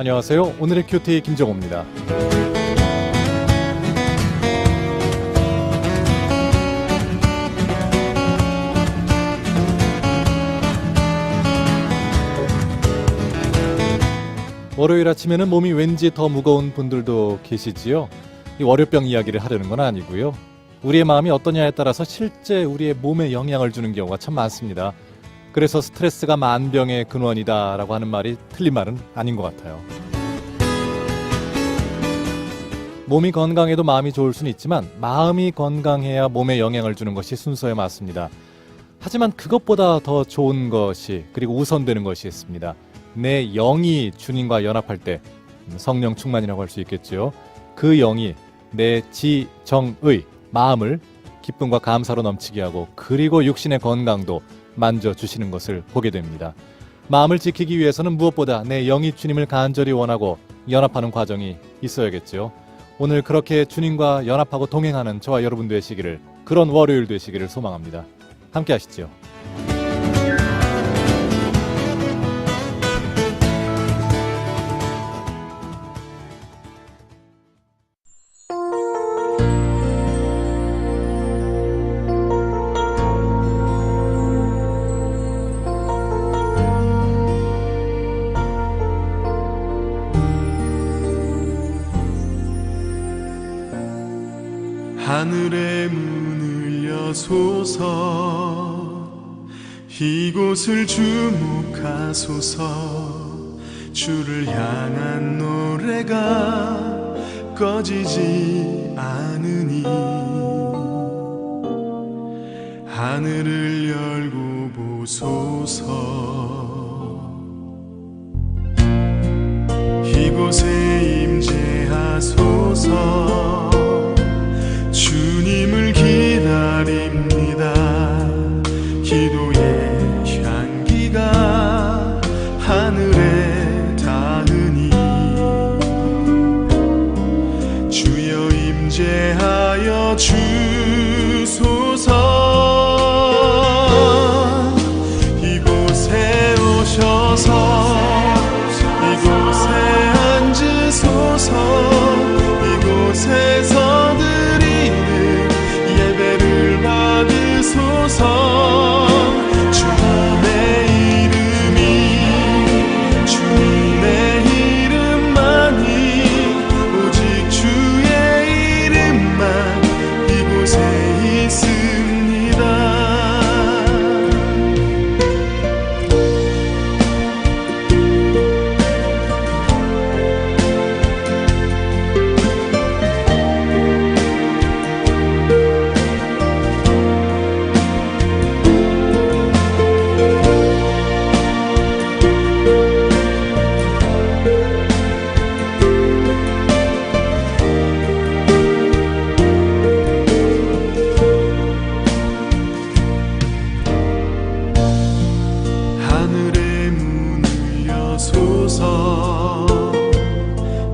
안녕하세요. 오늘의 큐티 김정호입니다. 월요일 아침에는 몸이 왠지 더 무거운 분들도 계시지요. 이 월요병 이야기를 하려는 건 아니고요. 우리의 마음이 어떠냐에 따라서 실제 우리의 몸에 영향을 주는 경우가 참 많습니다. 그래서 스트레스가 만병의 근원이다라고 하는 말이 틀린 말은 아닌 것 같아요. 몸이 건강해도 마음이 좋을 수는 있지만 마음이 건강해야 몸에 영향을 주는 것이 순서에 맞습니다. 하지만 그것보다 더 좋은 것이 그리고 우선되는 것이 있습니다. 내 영이 주님과 연합할 때 성령 충만이라고 할 수 있겠죠. 그 영이 내 지정의 마음을 기쁨과 감사로 넘치게 하고 그리고 육신의 건강도 만져주시는 것을 보게 됩니다. 마음을 지키기 위해서는 무엇보다 내 영이 주님을 간절히 원하고 연합하는 과정이 있어야겠죠. 오늘 그렇게 주님과 연합하고 동행하는 저와 여러분 되시기를, 그런 월요일 되시기를 소망합니다. 함께 하시죠. 하늘의 문을 여소서, 이곳을 주목하소서. 주를 향한 노래가 꺼지지 않으니 하늘을 열고 보소서. 이곳에 임재하소서. 주님을 기다립니다. 기도의 향기가 하늘에 닿으니 주여 임재하여 주소서. 이곳에 오셔서 이곳에 앉으소서. 이곳에서 예배를 받으소서. 주님의 이름이, 주님의 이름만이, 오직 주의 이름만 이곳에 있습니다.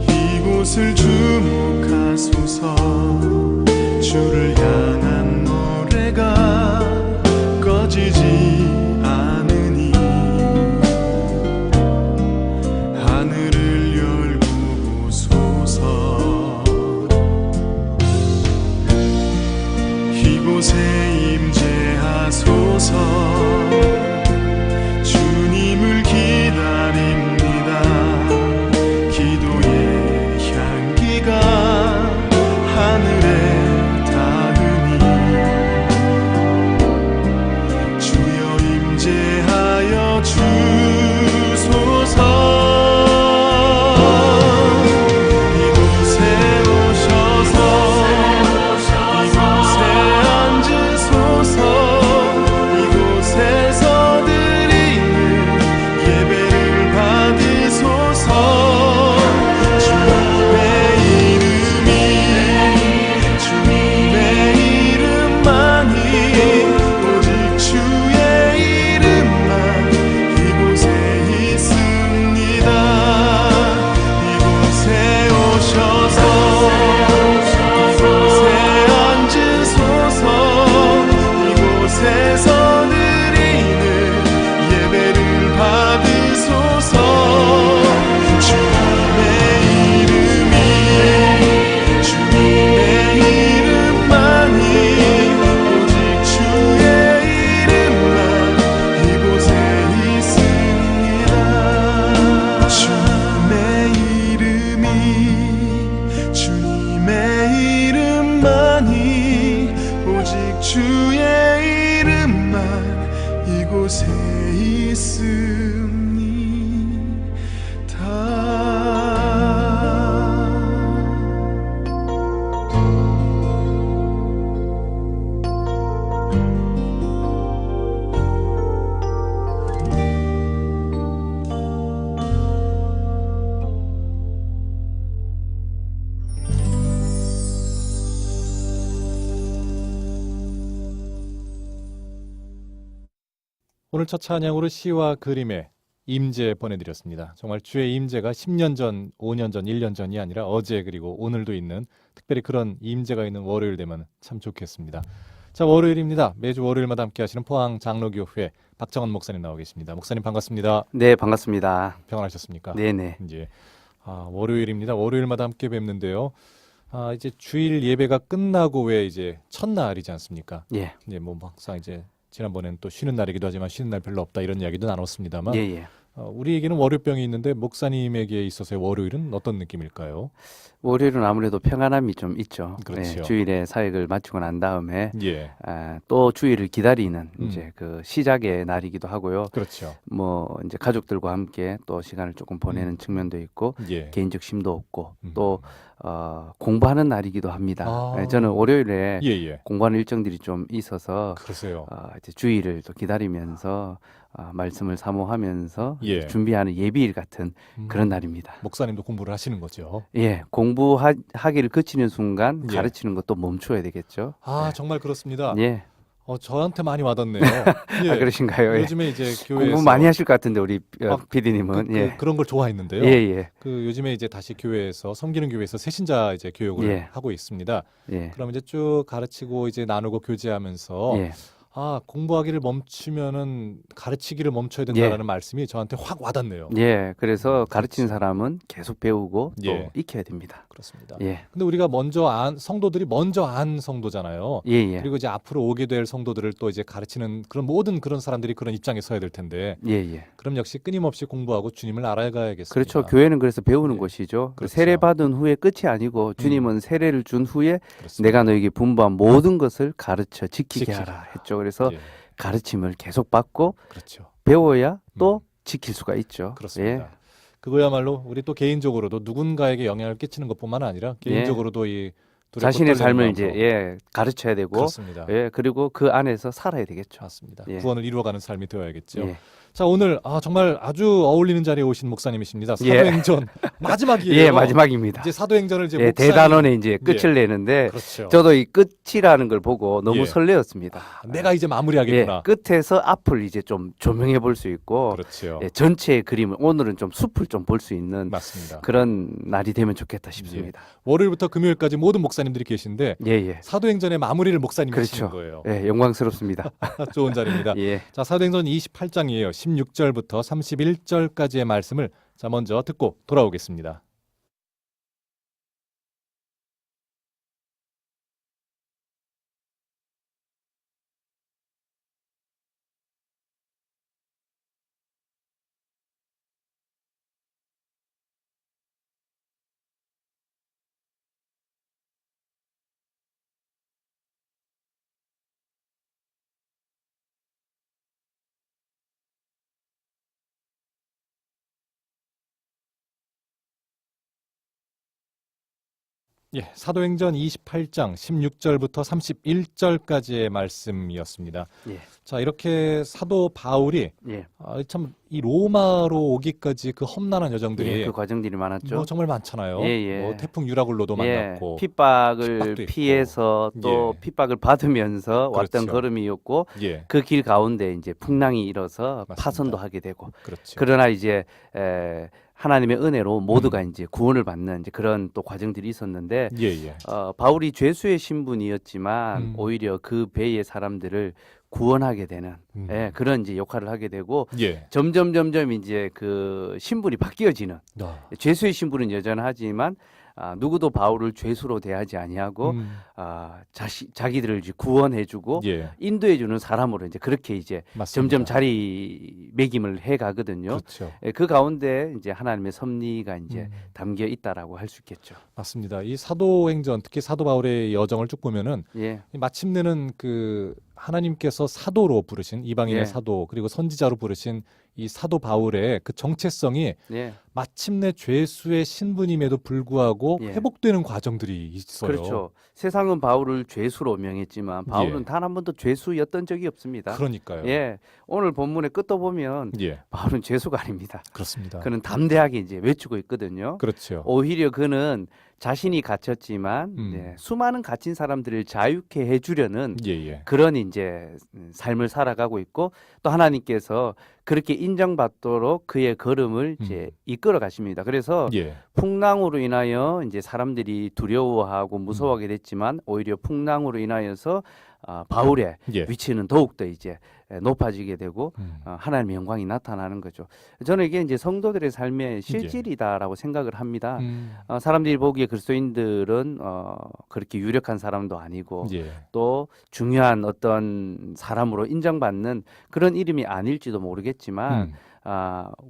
이곳을 주목하소서. 주를 향한 노래가 꺼지지 않으니 하늘을 열고 보소서. 이곳에 임재하소서. 주님을 기다립니다. 오늘 첫 찬양으로 시와 그림의 임재 보내드렸습니다. 정말 주의 임재가 10년 전, 5년 전, 1년 전이 아니라 어제 그리고 오늘도 있는 특별히 그런 임재가 있는 월요일 되면 참 좋겠습니다. 자, 월요일입니다. 매주 월요일마다 함께 하시는 포항 장로교회 박정원 목사님 나와 계십니다. 목사님 반갑습니다. 네, 반갑습니다. 평안하셨습니까? 네네. 이제 월요일입니다. 월요일마다 함께 뵙는데요. 이제 주일 예배가 끝나고 왜 이제 첫날이지 않습니까? 예, 네, 뭐 막상 이제 지난번에는 또 쉬는 날이기도 하지만 쉬는 날 별로 없다 이런 이야기도 나눴습니다만 예, 예. 우리에게는 월요병이 있는데 목사님에게 있어서의 월요일은 어떤 느낌일까요? 월요일은 아무래도 평안함이 좀 있죠. 그렇죠. 예, 주일에 사역을 마치고 난 다음에 예, 또 주일을 기다리는 음. 이제 그 시작의 날이기도 하고요. 그렇죠. 뭐 이제 가족들과 함께 또 시간을 조금 보내는 측면도 있고 예, 개인적 심도 없고 음. 또 공부하는 날이기도 합니다. 아. 예, 저는 월요일에 예, 예. 공부하는 일정들이 좀 있어서 그러세요. 이제 주일을 또 기다리면서 말씀을 사모하면서 예. 준비하는 예비일 같은 음. 그런 날입니다. 목사님도 공부를 하시는 거죠. 예, 공부하기를 그치는 순간 예. 가르치는 것도 멈춰야 되겠죠. 정말 그렇습니다. 예, 저한테 많이 와닿네요. 예. 그러신가요? 예. 요즘에 이제 교회에서 공부 많이 하실 것 같은데 우리 아, PD님은 예, 그런 걸 좋아했는데요. 예, 예, 그 요즘에 이제 다시 교회에서 섬기는 교회에서 새신자 이제 교육을 예. 하고 있습니다. 예, 그럼 이제 쭉 가르치고 이제 나누고 교제하면서 예, 공부하기를 멈추면은 가르치기를 멈춰야 예. 된다라는 말씀이 저한테 확 와닿네요. 예. 그래서 가르치는 사람은 계속 배우고 또 예. 익혀야 됩니다. 그렇습니다. 예, 근데 우리가 성도들이 먼저 안 성도잖아요. 예, 예, 그리고 이제 앞으로 오게 될 성도들을 또 이제 가르치는 모든 그런 사람들이 그런 입장에 서야 될 텐데 예, 예. 그럼 역시 끊임없이 공부하고 주님을 알아가야겠습니다. 그렇죠. 교회는 그래서 배우는 예. 곳이죠. 그렇죠. 세례 받은 후에 끝이 아니고 주님은 세례를 준 후에 그렇습니다. 내가 너에게 분부한 모든 것을 가르쳐 지키게 지키라. 하라 했죠. 그래서 예, 가르침을 계속 받고 그렇죠. 배워야 또 지킬 수가 있죠. 그렇습니다. 예. 그거야말로 우리 또 개인적으로도 누군가에게 영향을 끼치는 것뿐만 아니라 개인적으로도 이 두렵고 자신의 떨리는 삶을 이제 마음으로. 가르쳐야 되고 그렇습니다. 예, 그리고 그 안에서 살아야 되겠죠. 맞습니다. 예. 구원을 이루어가는 삶이 되어야겠죠. 예. 자, 오늘 정말 아주 어울리는 자리에 오신 목사님이십니다. 예. 사도행전 마지막이에요. 예, 마지막입니다. 이제 사도행전을 이제 예, 목사님 대단원에 이제 끝을 내는데 그렇죠. 저도 이 끝이라는 걸 보고 너무 예. 설레었습니다. 내가 이제 마무리하겠구나. 예, 끝에서 앞을 이제 좀 조명해 볼 수 있고 그렇죠. 예, 전체의 그림을 오늘은 좀 숲을 좀 볼 수 있는 맞습니다. 그런 날이 되면 좋겠다 싶습니다. 월요일부터 금요일까지 모든 목사님들이 계신데 예, 예. 사도행전의 마무리를 목사님이 그렇죠. 하시는 거예요. 예, 영광스럽습니다. 좋은 자리입니다. 예. 자, 사도행전 28장이에요. 16절부터 31절까지의 말씀을 먼저 듣고 돌아오겠습니다. 예, 사도행전 28장 16절부터 31절까지의 말씀이었습니다. 예. 자, 이렇게 사도 바울이 예. 참 이 로마로 오기까지 그 험난한 여정들이 예, 그 과정들이 많았죠. 정말 많잖아요. 예, 예. 태풍 유라굴로도 만났고 핍박을 핍박도 피해서 있고. 또 예. 핍박을 받으면서 왔던 그렇죠. 걸음이었고 예, 그 길 가운데 이제 풍랑이 일어서 맞습니다. 파선도 하게 되고 그렇죠. 그러나 이제 하나님의 은혜로 모두가 이제 구원을 받는 이제 그런 또 과정들이 있었는데 예, 예. 바울이 죄수의 신분이었지만 음. 오히려 그 배의 사람들을 구원하게 되는 음. 그런 이제 역할을 하게 되고 예. 점점 이제 그 신분이 바뀌어지는 죄수의 신분은 여전하지만 누구도 바울을 죄수로 대하지 아니하고 자기들을 이제 구원해주고 예, 인도해주는 사람으로 이제 그렇게 이제 맞습니다. 점점 자리매김을 해가거든요. 그렇죠. 그 가운데 이제 하나님의 섭리가 이제 음. 담겨 있다라고 할 수 있겠죠. 맞습니다. 이 사도행전 특히 사도 바울의 여정을 쭉 보면은 예, 마침내는 그 하나님께서 사도로 부르신 이방인의 예. 사도 그리고 선지자로 부르신 이 사도 바울의 그 정체성이 예, 마침내 죄수의 신분임에도 불구하고 예. 회복되는 과정들이 있어요. 그렇죠. 세상은 바울을 죄수로 명했지만 바울은 예. 단 한 번도 죄수였던 적이 없습니다. 그러니까요. 예, 오늘 본문의 끝도 보면 예, 바울은 죄수가 아닙니다. 그렇습니다. 그는 담대하게 이제 외치고 있거든요. 그렇죠. 오히려 그는 자신이 갇혔지만 음. 수많은 갇힌 사람들을 자유케 해주려는 예, 예. 그런 이제 이제 삶을 살아가고 있고 또 하나님께서 그렇게 인정받도록 그의 걸음을 이제 이끌어 가십니다. 그래서 예. 풍랑으로 인하여 이제 사람들이 두려워하고 무서워하게 됐지만 오히려 풍랑으로 인하여서 바울의 예. 위치는 더욱더 이제 높아지게 되고 하나님의 영광이 나타나는 거죠. 저는 이게 이제 성도들의 삶의 실질이다라고 생각을 합니다. 사람들이 보기에 그리스도인들은 그렇게 유력한 사람도 아니고 예. 또 중요한 어떤 사람으로 인정받는 그런 이름이 아닐지도 모르겠지만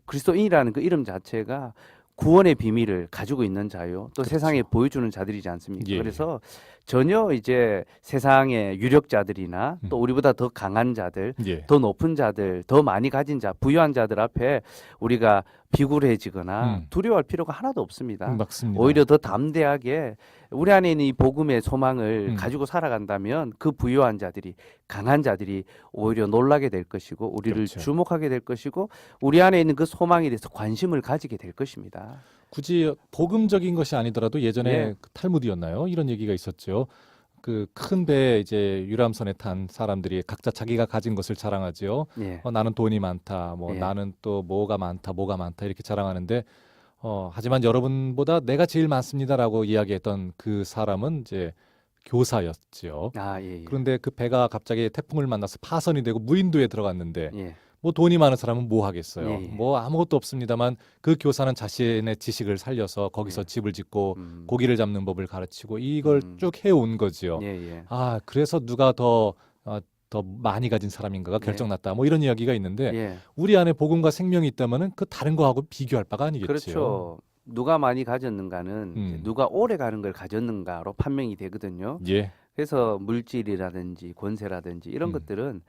그리스도인이라는 그 이름 자체가 구원의 비밀을 가지고 있는 자요. 또 그렇죠. 세상에 보여주는 자들이지 않습니까? 예. 그래서 전혀 이제 세상의 유력자들이나 또 우리보다 더 강한 자들, 예. 더 높은 자들, 더 많이 가진 자, 부유한 자들 앞에 우리가 비굴해지거나 두려워할 필요가 하나도 없습니다. 맞습니다. 오히려 더 담대하게 우리 안에 있는 이 복음의 소망을 가지고 살아간다면 그 부유한 자들이, 강한 자들이 오히려 놀라게 될 것이고 우리를 그렇죠. 주목하게 될 것이고 우리 안에 있는 그 소망에 대해서 관심을 가지게 될 것입니다. 굳이 복음적인 것이 아니더라도 예전에 예. 그 탈무드였나요? 이런 얘기가 있었죠. 그 큰 배에 이제 유람선에 탄 사람들이 각자 자기가 가진 것을 자랑하지요. 예. 나는 돈이 많다, 뭐 예. 나는 또 뭐가 많다 이렇게 자랑하는데 하지만 여러분보다 내가 제일 많습니다라고 이야기했던 그 사람은 이제 교사였지요. 예. 그런데 그 배가 갑자기 태풍을 만나서 파선이 되고 무인도에 들어갔는데 예. 뭐 돈이 많은 사람은 뭐 하겠어요. 예. 뭐 아무것도 없습니다만 그 교사는 자신의 지식을 살려서 거기서 예. 집을 짓고 음. 고기를 잡는 법을 가르치고 이걸 쭉 해온 거지요. 예. 그래서 누가 더 많이 가진 사람인가가 예. 결정났다. 뭐 이런 이야기가 있는데 예. 우리 안에 복음과 생명이 있다면은 그 다른 거하고 비교할 바가 아니겠죠. 그렇죠. 누가 많이 가졌는가는 이제 누가 오래 가는 걸 가졌는가로 판명이 되거든요. 예. 그래서 물질이라든지 권세라든지 이런 것들은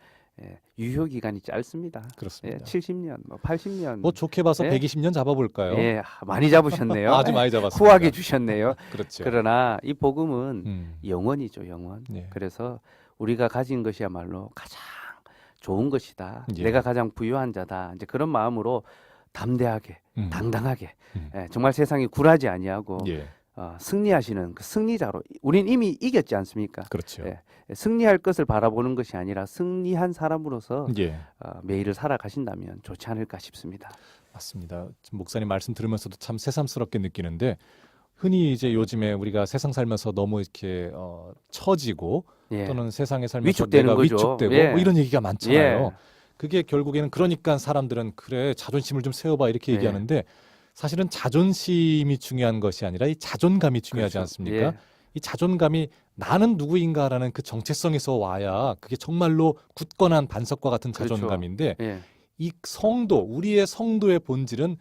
유효 기간이 짧습니다. 그렇습니다. 70년, 뭐 80년. 뭐 좋게 봐서 예. 120년 잡아볼까요? 예, 많이 잡으셨네요. 아주 많이 잡았습니다. 후하게 주셨네요. 그렇죠. 그러나 이 복음은 음. 영원이죠, 영원. 예. 그래서 우리가 가진 것이야말로 가장 좋은 것이다. 예. 내가 가장 부유한 자다. 이제 그런 마음으로 담대하게, 당당하게, 음. 정말 세상이 굴하지 아니하고 예. 승리하시는 그 승리자로. 우린 이미 이겼지 않습니까? 그렇죠. 예. 승리할 것을 바라보는 것이 아니라 승리한 사람으로서 예. 매일을 살아가신다면 좋지 않을까 싶습니다. 맞습니다. 지금 목사님 말씀 들으면서도 참 새삼스럽게 느끼는데 흔히 이제 요즘에 우리가 세상 살면서 너무 이렇게 처지고 예. 또는 세상에 살면서 위축되는 내가 거죠. 위축되고 예. 뭐 이런 얘기가 많잖아요. 예. 그게 결국에는 그러니까 사람들은 그래 자존심을 좀 세워봐 이렇게 예. 얘기하는데 사실은 자존심이 중요한 것이 아니라 이 자존감이 중요하지 그렇죠. 않습니까? 예. 이 자존감이 나는 누구인가라는 그 정체성에서 와야 그게 정말로 굳건한 반석과 같은 그렇죠. 자존감인데 예. 이 성도, 우리의 성도의 본질은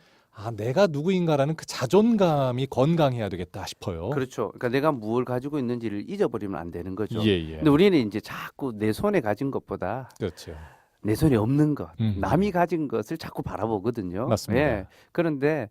내가 누구인가라는 그 자존감이 건강해야 되겠다 싶어요. 그렇죠. 그러니까 내가 무엇을 가지고 있는지를 잊어버리면 안 되는 거죠. 예. 근데 우리는 이제 자꾸 내 손에 가진 것보다 그렇죠. 내 손에 없는 것, 음. 남이 가진 것을 자꾸 바라보거든요. 맞습니다. 예. 그런데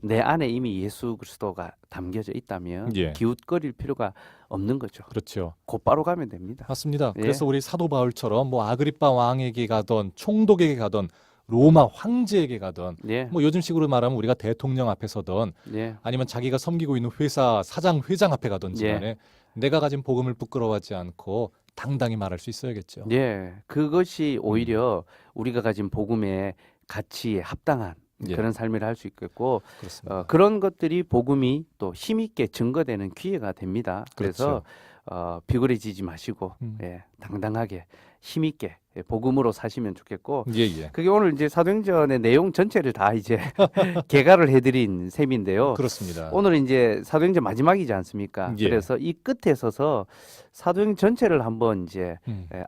내 안에 이미 예수 그리스도가 담겨져 있다면 예. 기웃거릴 필요가 없는 거죠. 그렇죠. 곧바로 가면 됩니다. 맞습니다. 예. 그래서 우리 사도 바울처럼 뭐 아그리빠 왕에게 가던 총독에게 가던 로마 황제에게 가던 예. 뭐 요즘식으로 말하면 우리가 대통령 앞에 서던 예. 아니면 자기가 섬기고 있는 회사 사장 회장 앞에 가든지 간에 예. 내가 가진 복음을 부끄러워하지 않고 당당히 말할 수 있어야겠죠. 예. 그것이 오히려 우리가 가진 복음의 가치에 합당한 예. 그런 삶을 할 수 있겠고 그렇습니다. 그런 것들이 복음이 또 힘있게 증거되는 기회가 됩니다. 그래서 비굴해지지 마시고 당당하게 힘있게 복음으로 사시면 좋겠고 예. 그게 오늘 이제 사도행전의 내용 전체를 다 이제 개괄을 해드린 셈인데요. 그렇습니다. 오늘 이제 사도행전 마지막이지 않습니까? 예. 그래서 이 끝에 서서 사도행전 전체를 한번 이제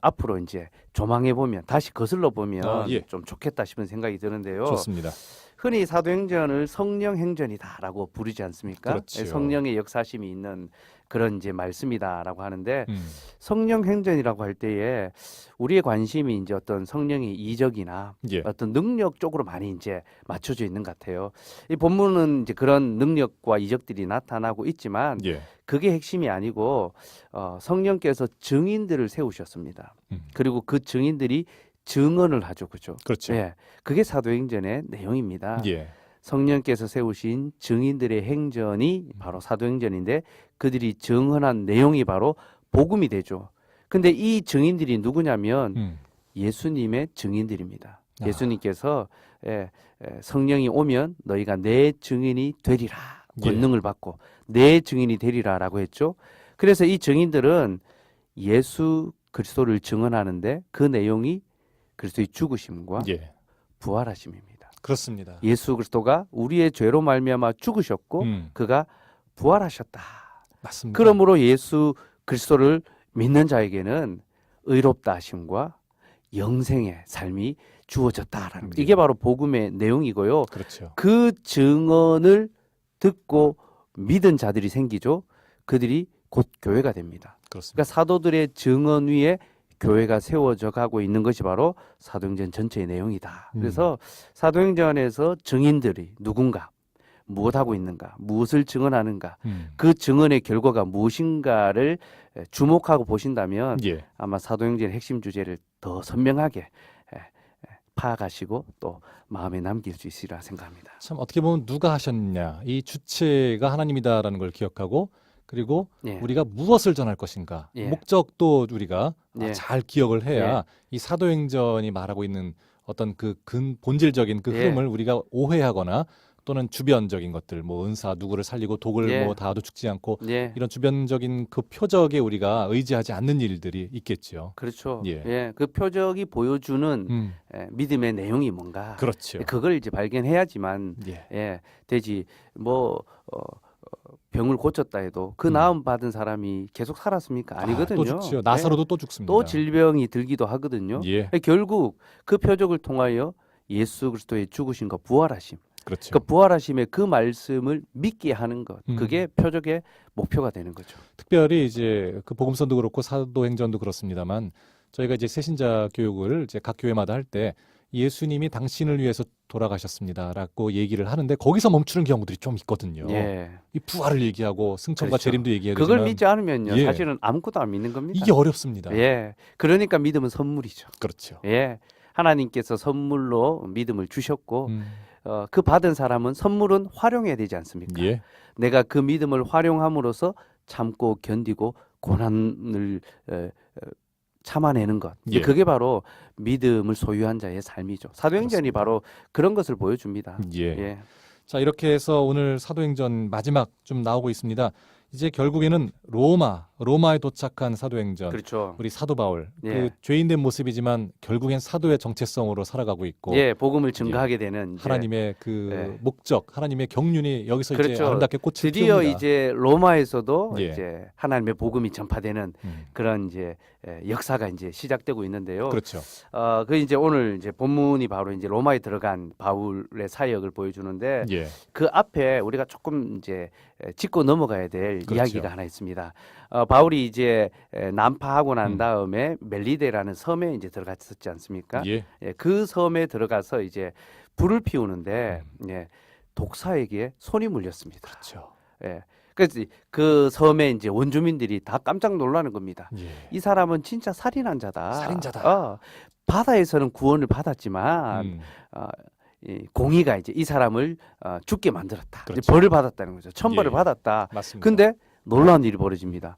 앞으로 이제 조망해 보면 다시 거슬러 보면 예. 좀 좋겠다 싶은 생각이 드는데요. 좋습니다. 흔히 사도행전을 성령행전이다라고 부르지 않습니까? 그렇지요. 성령의 역사심이 있는 그런 이제 말씀이다라고 하는데 성령행전이라고 할 때에 우리의 관심이 이제 어떤 성령의 이적이나 예. 어떤 능력 쪽으로 많이 이제 맞춰져 있는 것 같아요. 이 본문은 이제 그런 능력과 이적들이 나타나고 있지만 예. 그게 핵심이 아니고 성령께서 증인들을 세우셨습니다. 그리고 그 증인들이 증언을 하죠, 그죠? 그렇죠. 예, 그게 사도행전의 내용입니다. 예. 성령께서 세우신 증인들의 행전이 바로 사도행전인데 그들이 증언한 내용이 바로 복음이 되죠. 근데 이 증인들이 누구냐면 음. 예수님의 증인들입니다. 아. 예수님께서 성령이 오면 너희가 내 증인이 되리라. 예. 권능을 받고 내 증인이 되리라라고 했죠. 그래서 이 증인들은 예수 그리스도를 증언하는데 그 내용이 그리스도의 죽으심과 예. 부활하심입니다. 그렇습니다. 예수 그리스도가 우리의 죄로 말미암아 죽으셨고 그가 부활하셨다. 맞습니다. 그러므로 예수 그리스도를 믿는 자에게는 의롭다 하심과 영생의 삶이 주어졌다라는 예. 이게 바로 복음의 내용이고요. 그렇죠. 그 증언을 듣고 믿은 자들이 생기죠. 그들이 곧 교회가 됩니다. 그렇습니다. 그러니까 사도들의 증언 위에 교회가 세워져 가고 있는 것이 바로 사도행전 전체의 내용이다. 그래서 사도행전에서 증인들이 누군가 무엇하고 있는가, 무엇을 증언하는가, 그 증언의 결과가 무엇인가를 주목하고 보신다면 예. 아마 사도행전의 핵심 주제를 더 선명하게 파악하시고 또 마음에 남길 수 있으리라 생각합니다. 참 어떻게 보면 누가 하셨냐 이 주체가 하나님이다라는 걸 기억하고 그리고 예. 우리가 무엇을 전할 것인가 예. 목적도 우리가 예. 잘 기억을 해야 예. 이 사도행전이 말하고 있는 어떤 그 본질적인 그 예. 흐름을 우리가 오해하거나 또는 주변적인 것들 뭐 은사 누구를 살리고 독을 예. 뭐 다도 죽지 않고 예. 이런 주변적인 그 표적에 우리가 의지하지 않는 일들이 있겠죠. 그렇죠. 예. 예. 그 표적이 보여주는 믿음의 내용이 뭔가 그렇죠. 그걸 이제 발견해야지만 예. 되지 뭐 병을 고쳤다 해도 그 나음 받은 사람이 계속 살았습니까? 아니거든요. 또 죽죠. 나사로도 또 죽습니다. 또 질병이 들기도 하거든요. 예. 결국 그 표적을 통하여 예수 그리스도의 죽으심과 부활하심, 그렇죠. 그 부활하심의 그 말씀을 믿게 하는 것, 그게 표적의 목표가 되는 거죠. 특별히 이제 그 복음서도 그렇고 사도행전도 그렇습니다만 저희가 이제 새신자 교육을 이제 각 교회마다 할 때 예수님이 당신을 위해서 돌아가셨습니다라고 얘기를 하는데 거기서 멈추는 경우들이 좀 있거든요. 예. 이 부활을 얘기하고 승천과 그렇죠. 재림도 얘기해야 그걸 되지만 믿지 않으면요, 예. 사실은 아무것도 안 믿는 겁니다. 이게 어렵습니다. 예. 그러니까 믿음은 선물이죠. 그렇죠. 예. 하나님께서 선물로 믿음을 주셨고 음. 그 받은 사람은 선물은 활용해야 되지 않습니까? 예. 내가 그 믿음을 활용함으로써 참고 견디고 고난을 참아내는 것. 예. 그게 바로 믿음을 소유한 자의 삶이죠. 사도행전이 그렇습니다. 바로 그런 것을 보여줍니다. 예. 예. 자, 이렇게 해서 오늘 사도행전 마지막 좀 나오고 있습니다. 이제 결국에는 로마에 도착한 사도행전. 그렇죠. 우리 사도 바울. 예. 그 죄인된 모습이지만 결국엔 사도의 정체성으로 살아가고 있고 예, 복음을 증거하게 되는 이제 하나님의 그 예. 목적, 하나님의 경륜이 여기서 이제 그렇죠. 아름답게 꽃을 드디어 피웁니다. 이제 로마에서도 예. 이제 하나님의 복음이 전파되는 그런 이제 역사가 이제 시작되고 있는데요. 그렇죠. 그 이제 오늘 이제 본문이 바로 이제 로마에 들어간 바울의 사역을 보여주는데 예. 그 앞에 우리가 조금 이제 짚고 넘어가야 될 그렇죠. 이야기가 하나 있습니다. 바울이 이제 난파하고 난 음. 다음에 멜리데라는 섬에 이제 들어갔었지 않습니까? 예. 그 섬에 들어가서 이제 불을 피우는데 독사에게 손이 물렸습니다. 그렇죠. 그래서 그 섬에 이제 원주민들이 다 깜짝 놀라는 겁니다. 예. 이 사람은 진짜 살인한 자다. 살인자다. 바다에서는 구원을 받았지만 이 공의가 이제 이 사람을 죽게 만들었다. 그렇죠. 이제 벌을 받았다는 거죠. 천벌을 예. 받았다. 맞습니다. 근데 놀라운 일이 벌어집니다.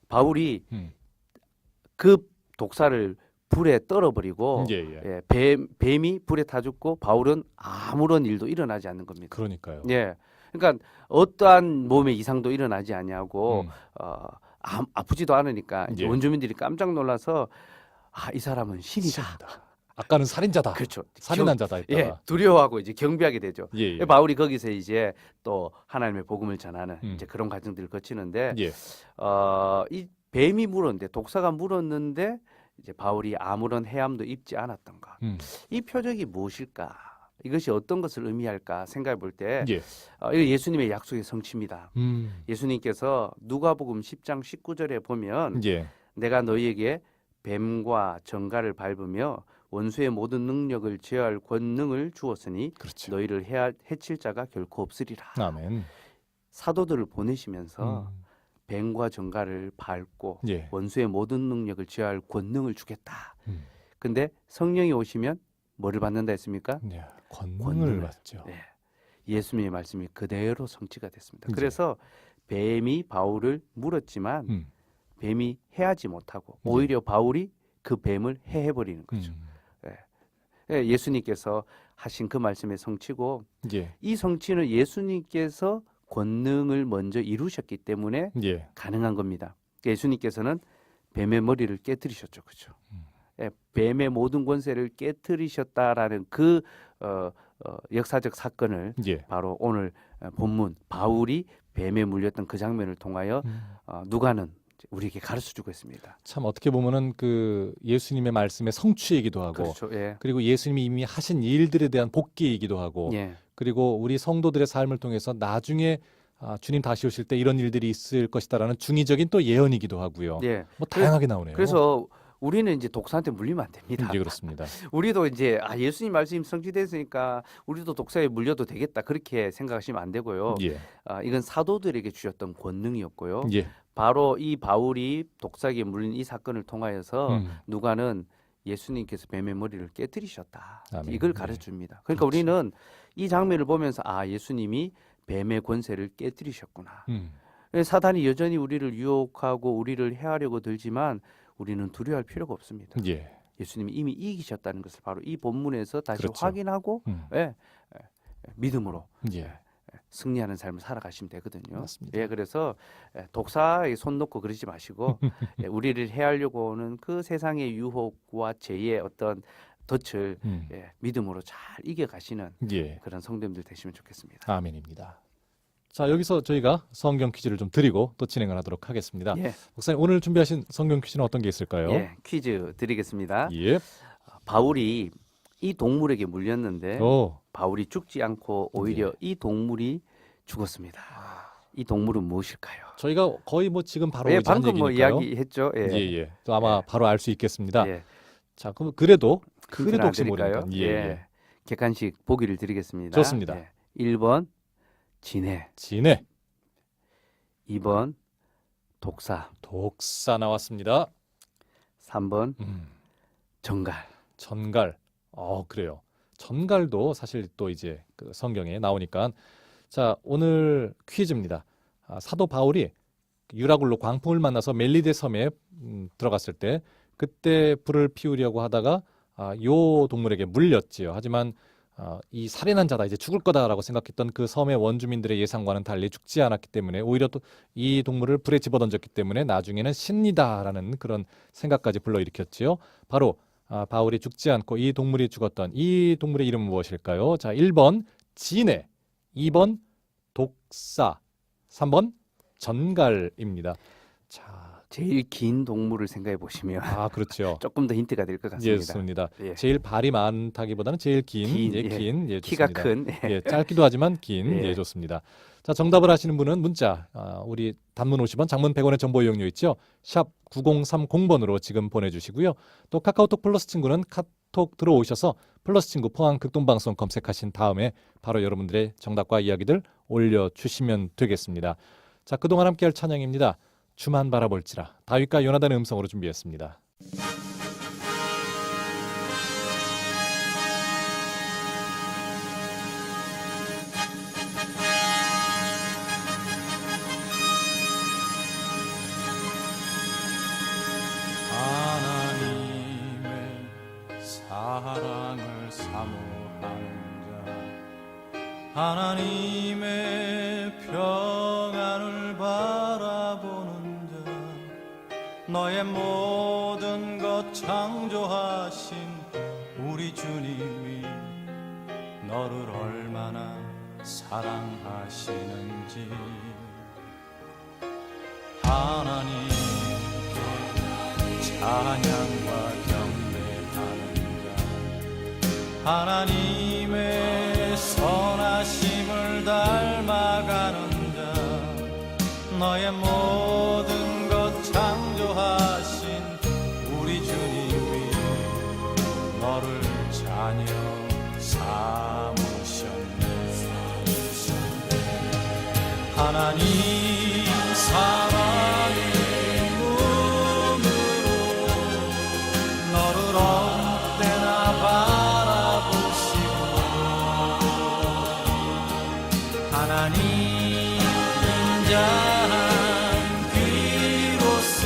바울이 그 독사를 불에 떨어버리고 예. 뱀이 불에 타 죽고 바울은 아무런 일도 일어나지 않는 겁니다. 그러니까요. 예. 그러니까 어떠한 몸의 이상도 일어나지 않냐고 아프지도 않으니까 이제 예. 원주민들이 깜짝 놀라서 이 사람은 신이다. 아까는 살인자다. 그렇죠. 살인한 자다 했다가. 예, 두려워하고 이제 경배하게 되죠. 예. 바울이 거기서 이제 또 하나님의 복음을 전하는 음. 이제 그런 과정들을 거치는데 예. 이 뱀이 물었는데 독사가 물었는데 이제 바울이 아무런 해함도 입지 않았던 것. 이 표적이 무엇일까? 이것이 어떤 것을 의미할까 생각해 볼 때 예. 이거 예수님의 약속의 성취입니다. 음. 예수님께서 누가복음 10장 19절에 보면 예. 내가 너희에게 뱀과 정갈을 밟으며 원수의 모든 능력을 제어할 권능을 주었으니 그렇죠. 너희를 해칠 자가 결코 없으리라. 아멘. 사도들을 보내시면서 뱀과 정갈을 밟고 예. 원수의 모든 능력을 제어할 권능을 주겠다. 음. 근데 성령이 오시면 뭐를 받는다 했습니까? 예. 권능을 받죠. 네. 예수님의 말씀이 그대로 성취가 됐습니다. 이제. 그래서 뱀이 바울을 물었지만 뱀이 해하지 못하고 오히려 바울이 그 뱀을 해해버리는 거죠. 예수님께서 하신 그 말씀의 성취고 예. 이 성취는 예수님께서 권능을 먼저 이루셨기 때문에 예. 가능한 겁니다. 예수님께서는 뱀의 머리를 깨뜨리셨죠, 그렇죠? 뱀의 모든 권세를 깨뜨리셨다라는 그 역사적 사건을 예. 바로 오늘 본문 바울이 뱀에 물렸던 그 장면을 통하여 누가는 우리에게 가르쳐주고 있습니다. 참 어떻게 보면은 그 예수님의 말씀의 성취이기도 하고, 그렇죠. 예. 그리고 예수님이 이미 하신 일들에 대한 복귀이기도 하고, 예. 그리고 우리 성도들의 삶을 통해서 나중에 주님 다시 오실 때 이런 일들이 있을 것이다라는 중의적인 또 예언이기도 하고요. 예. 뭐 다양하게 나오네요. 그래서 우리는 이제 독사한테 물리면 안 됩니다. 예, 그렇습니다. 우리도 이제 예수님 말씀이 성취됐으니까 우리도 독사에 물려도 되겠다 그렇게 생각하시면 안 되고요. 예. 이건 사도들에게 주셨던 권능이었고요. 예. 바로 이 바울이 독사에게 물린 이 사건을 통하여서 음. 누가는 예수님께서 뱀의 머리를 깨뜨리셨다. 아멘. 이걸 가르쳐줍니다. 그러니까 그렇죠. 우리는 이 장면을 보면서 예수님이 뱀의 권세를 깨뜨리셨구나. 사단이 여전히 우리를 유혹하고 우리를 해하려고 들지만 우리는 두려워할 필요가 없습니다. 예. 예수님이 이미 이기셨다는 것을 바로 이 본문에서 다시 그렇죠. 확인하고 믿음으로 예. 승리하는 삶을 살아가시면 되거든요. 맞습니다. 예, 그래서 독사에 손 놓고 그러지 마시고 우리를 해하려고 하는 그 세상의 유혹과 죄의 어떤 덫을 믿음으로 잘 이겨가시는 예. 그런 성도님들 되시면 좋겠습니다. 아멘입니다. 자, 여기서 저희가 성경 퀴즈를 좀 드리고 또 진행을 하도록 하겠습니다. 예, 목사님, 오늘 준비하신 성경 퀴즈는 어떤 게 있을까요? 예, 퀴즈 드리겠습니다. 예. 바울이 이 동물에게 물렸는데 바울이 죽지 않고 오히려 이 동물이 죽었습니다. 이 동물은 무엇일까요? 저희가 거의 뭐 지금 바로 예, 이제 한 방금 뭐 얘기니까요. 이야기했죠. 예, 예, 예. 또 아마 예. 바로 알 수 있겠습니다. 예. 자, 그럼 그래도 힌트를 혹시 드릴까요? 모르니까. 예, 예. 객관식 보기를 드리겠습니다. 좋습니다. 예. 1번 진해, 진해, 2번 독사, 독사 나왔습니다. 3번 정갈. 전갈. 그래요. 전갈도 사실 또 이제 그 성경에 나오니까. 자, 오늘 퀴즈입니다. 사도 바울이 유라굴로 광풍을 만나서 멜리데 섬에 들어갔을 때 그때 불을 피우려고 하다가 요 동물에게 물렸지요. 하지만 이 살인한 자다, 이제 죽을 거다라고 생각했던 그 섬의 원주민들의 예상과는 달리 죽지 않았기 때문에 오히려 또 이 동물을 불에 집어던졌기 때문에 나중에는 신이다라는 그런 생각까지 불러일으켰지요. 바로 바울이 죽지 않고 이 동물이 죽었던 이 동물의 이름은 무엇일까요? 자, 1번 진해, 2번 독사, 3번 전갈입니다. 자, 제일 긴 동물을 생각해 보시면 그렇죠. 조금 더 힌트가 될 것 예, 같습니다. 좋습니다. 예. 제일 발이 많다기보다는 제일 긴, 예. 긴, 예, 키가 좋습니다. 큰. 예, 짧기도 하지만 긴, 예. 예, 좋습니다. 자, 정답을 아시는 분은 문자, 우리 단문 50원, 장문 100원의 정보 이용료 있죠? 샵 9030번으로 지금 보내주시고요. 또 카카오톡 플러스 친구는 카톡 들어오셔서 플러스 친구 포항 극동방송 검색하신 다음에 바로 여러분들의 정답과 이야기들 올려주시면 되겠습니다. 자, 그동안 함께할 찬양입니다. 주만 바라볼지라, 다윗과 요나단의 음성으로 준비했습니다. 하나님의 사랑을 사모하는 자, 하나님의 평안을 바라보는 자, 너의 모든 것 창조하신 우리 주님이 너를 얼마나 사랑하시는지 하나님 찬양과 경배하는 자, 하나님의 선하심을 닮아가는 자, 너의 모든 것 창조하신 우리 주님이 너를 자녀 삼으셨네. 하나님 사랑의 너를 언제나 바라보시고 하나님 인자한 귀로서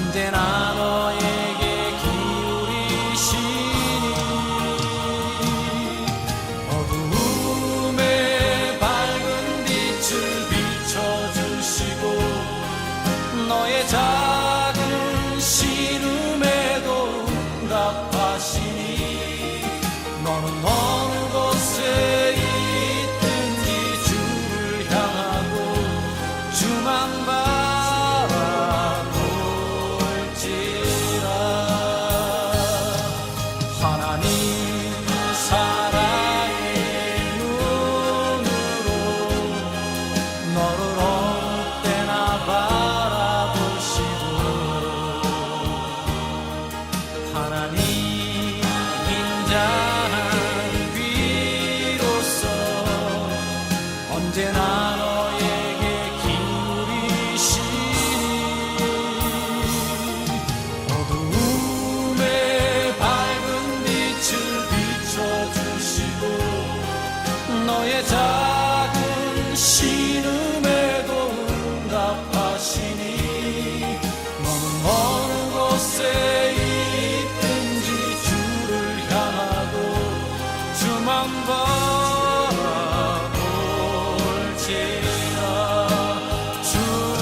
언제나 너에게 기울이시니 어두움에 밝은 빛을 비춰주시고 너의 작은 신음에도 응답하시니 너는 어느 곳에 있든지 주를 향하고 주만 바라볼지라. 하나님 사랑의 눈으로 너를 어느 때나 바라보시고 하나님 인자한 귀로서 언제나 너에게 기울이시니 어두움에 밝은 빛을 비춰주시고 너의 작은 신음에도 응답하시니 너는 어느 곳에 있든지 주를 향하고 주만 바라볼지라. 주만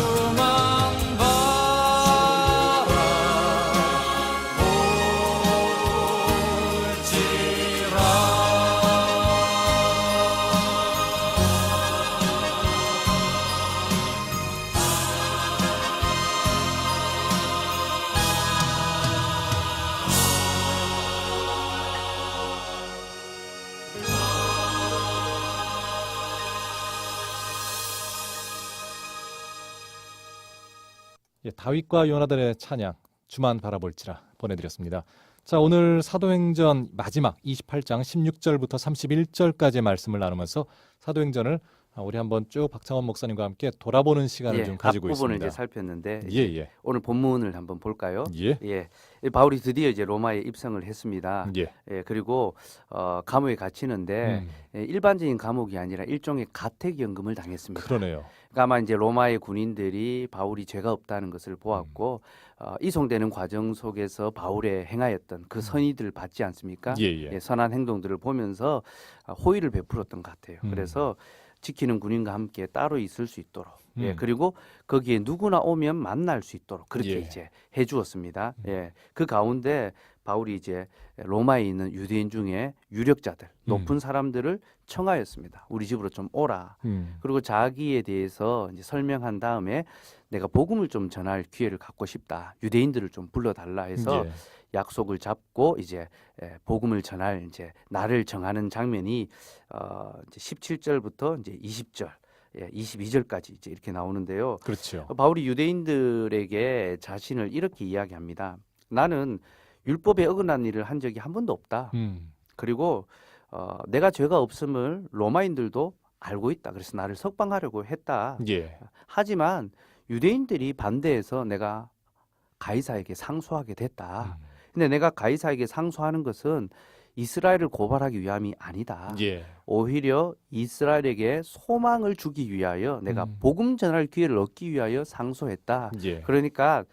예, 다윗과 요나단의 찬양 주만 바라볼지라 보내드렸습니다. 자, 오늘 사도행전 마지막 28장 16절부터 31절까지의 말씀을 나누면서 사도행전을 우리 한번 쭉 박창원 목사님과 함께 돌아보는 시간을 좀 가지고 앞부분을 있습니다. 이제 살폈는데 예, 예. 오늘 본문을 한번 볼까요? 예. 예, 바울이 드디어 이제 로마에 입성을 했습니다. 예. 예, 그리고 감옥에 갇히는데 일반적인 감옥이 아니라 일종의 가택연금을 당했습니다. 그러네요. 그러니까 아마 이제 로마의 군인들이 바울이 죄가 없다는 것을 보았고 이송되는 과정 속에서 바울의 행하였던 그 선의들을 받지 않습니까? 예, 예. 예, 선한 행동들을 보면서 호의를 베풀었던 것 같아요. 그래서 지키는 군인과 함께 따로 있을 수 있도록 예, 그리고 거기에 누구나 오면 만날 수 있도록 그렇게 예. 이제 해주었습니다. 예, 그 가운데 바울이 이제 로마에 있는 유대인 중에 유력자들, 높은 사람들을 청하였습니다. 우리 집으로 좀 오라. 그리고 자기에 대해서 이제 설명한 다음에 내가 복음을 좀 전할 기회를 갖고 싶다. 유대인들을 좀 불러달라 해서 예. 약속을 잡고 이제 복음을 전할 이제 날을 정하는 장면이 이제 17절부터 이제 20절, 22절까지 이제 이렇게 나오는데요. 그렇죠. 바울이 유대인들에게 자신을 이렇게 이야기합니다. 나는 율법에 어긋난 일을 한 적이 한 번도 없다. 그리고 내가 죄가 없음을 로마인들도 알고 있다. 그래서 나를 석방하려고 했다. 예. 하지만 유대인들이 반대해서 내가 가이사에게 상소하게 됐다. 근데 내가 가이사에게 상소하는 것은 이스라엘을 고발하기 위함이 아니다. 예. 오히려 이스라엘에게 소망을 주기 위하여 내가 복음 전할 기회를 얻기 위하여 상소했다. 예. 그러니까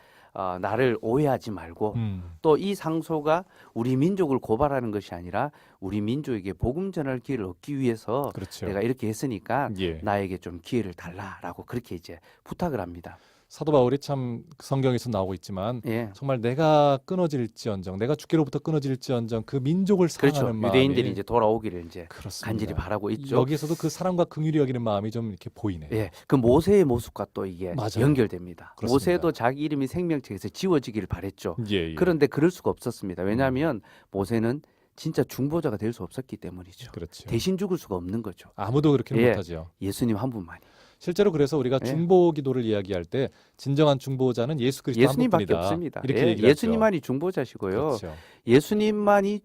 나를 오해하지 말고 또 이 상소가 우리 민족을 고발하는 것이 아니라 우리 민족에게 복음 전할 기회를 얻기 위해서 그렇죠. 내가 이렇게 했으니까 예. 나에게 좀 기회를 달라라고 그렇게 이제 부탁을 합니다. 사도 바울이 참 성경에서 나오고 있지만 예. 정말 내가 끊어질지언정, 내가 주께로부터 끊어질지언정 그 민족을 그렇죠. 사랑하는 마음이 유대인들이 이제 돌아오기를 이제 그렇습니다. 간절히 바라고 있죠. 여기서도 그 사랑과 긍휼이 여기는 마음이 좀 이렇게 보이네. 예, 그 모세의 모습과 또 이게 맞아요. 연결됩니다. 그렇습니다. 모세도 자기 이름이 생명책에서 지워지기를 바랬죠. 예, 예. 그런데 그럴 수가 없었습니다. 왜냐하면 모세는 진짜 중보자가 될 수 없었기 때문이죠. 그렇죠. 대신 죽을 수가 없는 거죠. 아무도 그렇게는 예. 못하죠. 예수님 한 분만이. 실제로 그래서 우리가 예. 중보 기도를 이야기할 때 진정한 중보자는 예수 그리스도 한 예수님밖에 분뿐이다. 없습니다. 이렇게 예, 얘기를 예수님만이 중보자시고요. 그렇죠. 예수님만이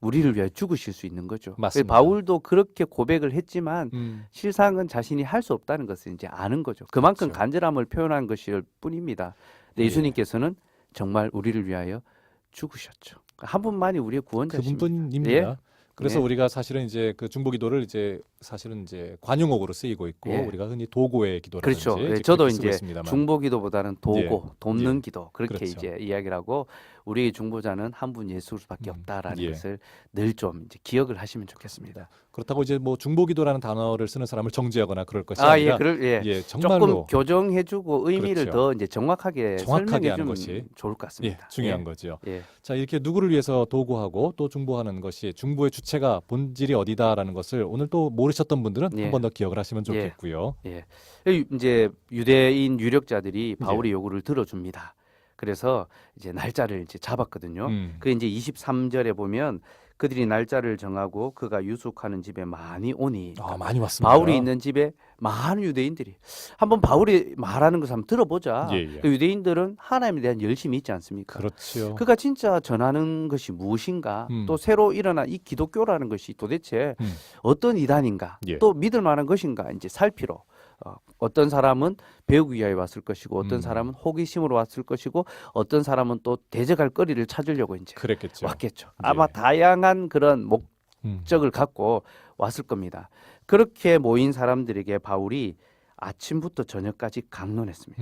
우리를 위해 죽으실 수 있는 거죠. 맞습니다. 바울도 그렇게 고백을 했지만 실상은 자신이 할 수 없다는 것을 이제 아는 거죠. 그만큼 그렇죠. 간절함을 표현한 것일 뿐입니다. 근데 예. 예수님께서는 정말 우리를 위하여 죽으셨죠. 한 분만이 우리의 구원자십니다. 그분뿐입니다. 예. 그래서 네. 우리가 사실은 이제 그 중보기도를 이제 사실은 이제 관용어구로 쓰이고 있고 예. 우리가 흔히 도고의 기도라든지 그렇죠. 예, 이제 저도 그렇게 쓰고 이제 있습니다만. 중보기도보다는 도고, 예. 돕는 예. 기도 그렇게 그렇죠. 이제 이야기를 하고 우리 중보자는 한 분 예수 그리스도밖에 없다라는 예. 것을 늘 좀 이제 기억을 하시면 좋겠습니다. 그렇다고 이제 뭐 중보기도라는 단어를 쓰는 사람을 정죄하거나 그럴 것이 아, 아니라 예, 예, 조금 정말로 교정해주고 의미를 그렇죠. 더 이제 정확하게 정확하게 하는 설명해주면 것이 좋을 것 예, 같습니다. 중요한 예. 거죠. 예. 자, 이렇게 누구를 위해서 도구하고 또 중보하는 것이 중보의 주체가 본질이 어디다라는 것을 오늘 또 모르셨던 분들은 예. 한 번 더 기억을 하시면 좋겠고요. 예. 이제 유대인 유력자들이 바울의 요구를 들어줍니다. 그래서 이제 날짜를 이제 잡았거든요. 그 이제 23절에 보면 그들이 날짜를 정하고 그가 유숙하는 집에 많이 오니 아, 많이 왔습니다. 바울이 있는 집에 많은 유대인들이 한번 바울이 말하는 것을 한번 들어보자. 예, 예. 그 유대인들은 하나님에 대한 열심이 있지 않습니까? 그렇죠. 그가 진짜 전하는 것이 무엇인가? 또 새로 일어난 이 기독교라는 것이 도대체 어떤 이단인가? 예. 또 믿을 만한 것인가? 이제 살피러 어떤 사람은 배우기 위하여 왔을 것이고 어떤 사람은 호기심으로 왔을 것이고 어떤 사람은 또 대적할 거리를 찾으려고 이제 그랬겠죠. 왔겠죠. 예. 아마 다양한 그런 목적을 갖고 왔을 겁니다. 그렇게 모인 사람들에게 바울이 아침부터 저녁까지 강론했습니다.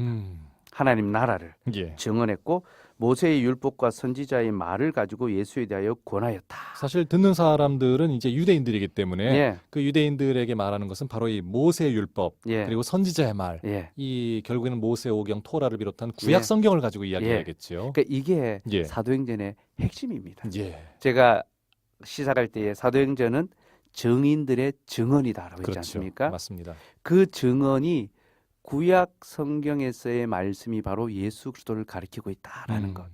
하나님 나라를 예. 증언했고 모세의 율법과 선지자의 말을 가지고 예수에 대하여 권하였다. 사실 듣는 사람들은 이제 유대인들이기 때문에 예, 그 유대인들에게 말하는 것은 바로 이 모세의 율법 예, 그리고 선지자의 말, 예. 이 결국에는 모세 오경 토라를 비롯한 구약 예. 성경을 가지고 이야기해야겠죠. 그러니까 이게 예. 사도행전의 핵심입니다. 예. 제가 시작할 때에 사도행전은 증인들의 증언이다라고 했지 그렇죠. 않습니까? 맞습니다. 그 증언이 구약 성경에서의 말씀이 바로 예수 그리스도를 가리키고 있다라는 것.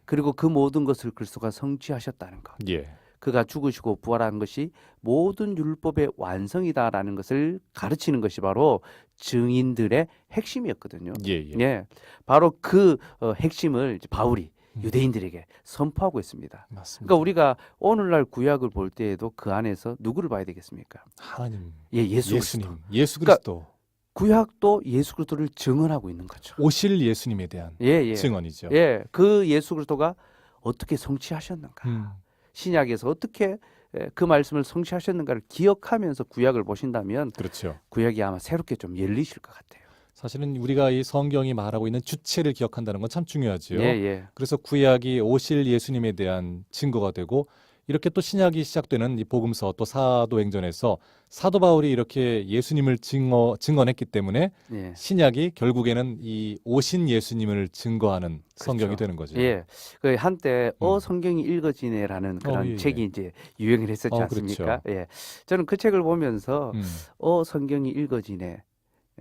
그리고 그 모든 것을 그리스도가 성취하셨다는 것. 예. 그가 죽으시고 부활한 것이 모든 율법의 완성이다라는 것을 가르치는 것이 바로 증인들의 핵심이었거든요. 예, 예. 예, 바로 그 핵심을 이제 바울이 유대인들에게 선포하고 있습니다. 맞습니다. 그러니까 우리가 오늘날 구약을 볼 때에도 그 안에서 누구를 봐야 되겠습니까? 하나님, 예, 예수 예수님, 그리스도. 예수 그러니까 그리스도 구약도 예수 그리스도를 증언하고 있는 거죠. 오실 예수님에 대한 예, 예. 증언이죠. 예, 그 예수 그리스도가 어떻게 성취하셨는가? 신약에서 어떻게 그 말씀을 성취하셨는가를 기억하면서 구약을 보신다면 그렇죠. 구약이 아마 새롭게 좀 열리실 것 같아요. 사실은 우리가 이 성경이 말하고 있는 주체를 기억한다는 건 참 중요하지요. 예, 예. 그래서 구약이 오실 예수님에 대한 증거가 되고 이렇게 또 신약이 시작되는 이 복음서 또 사도행전에서 사도 바울이 이렇게 예수님을 증언했기 때문에 예. 신약이 결국에는 이 오신 예수님을 증거하는 성경이 그렇죠. 되는 거죠. 예. 그 한때 성경이 읽어지네라는 그런 예, 예. 책이 이제 유행을 했었지 않습니까? 그렇죠. 예. 저는 그 책을 보면서 음. 성경이 읽어지네.